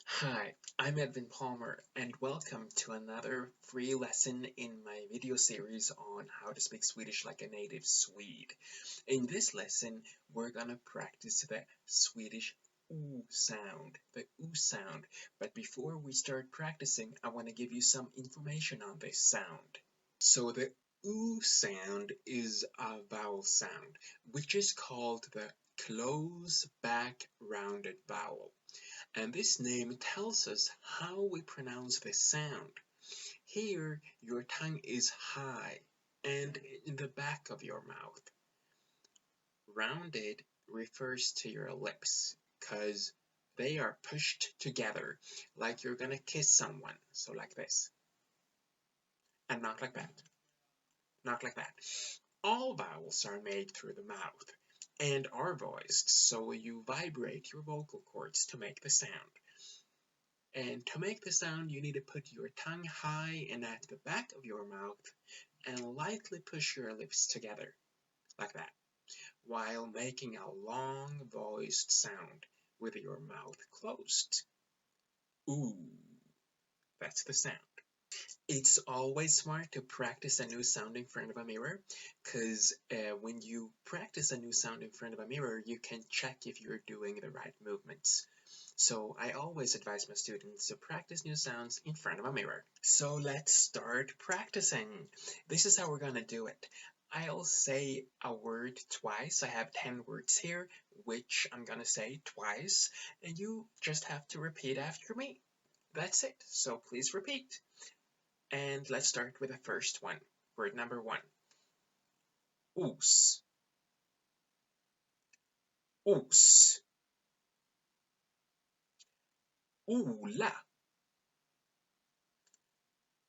Hi, I'm Edwin Palmer, and welcome to another free lesson in my video series on how to speak Swedish like a native Swede. In this lesson, we're gonna practice the Swedish oo sound, the oo sound. But before we start practicing, I want to give you some information on this sound. So the oo sound is a vowel sound, which is called the close back rounded vowel. And this name tells us how we pronounce this sound. Here, your tongue is high and in the back of your mouth. Rounded refers to your lips because they are pushed together like you're gonna kiss someone. So like this. And not like that. Not like that. All vowels are made through the mouth and are voiced, so you vibrate your vocal cords to make the sound. And to make the sound, you need to put your tongue high and at the back of your mouth and lightly push your lips together, like that, while making a long voiced sound with your mouth closed. Ooh, that's the sound. It's always smart to practice a new sound in front of a mirror, because when you practice a new sound in front of a mirror, you can check if you're doing the right movements. So I always advise my students to practice new sounds in front of a mirror. So let's start practicing. This is how we're gonna do it. I'll say a word twice. I have 10 words here, which I'm gonna say twice, and you just have to repeat after me. That's it. So please repeat. And let's start with the first one. Word number 1. Oos. Oos. Ola.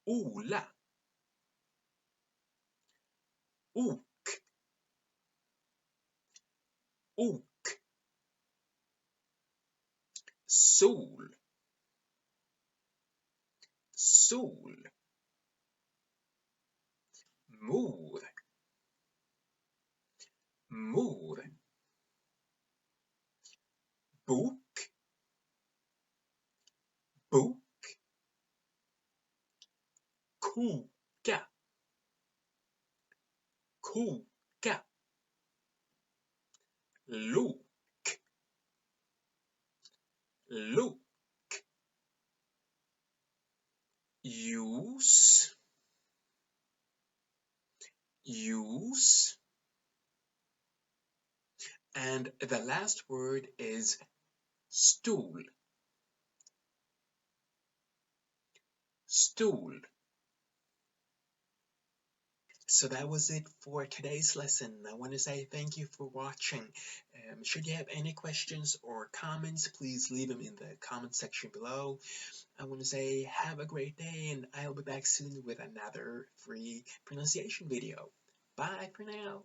Ola. Ok. Ok. Sol. Sol. Mor. Mor. Bok. Bok. Koka. Koka. Lok. Lok. Ljus. Ljus. And the last word is stol. Stol. So that was it for today's lesson. I want to say thank you for watching. Should you have any questions or comments, please leave them in the comment section below. I want to say have a great day, and I'll be back soon with another free pronunciation video. Bye for now.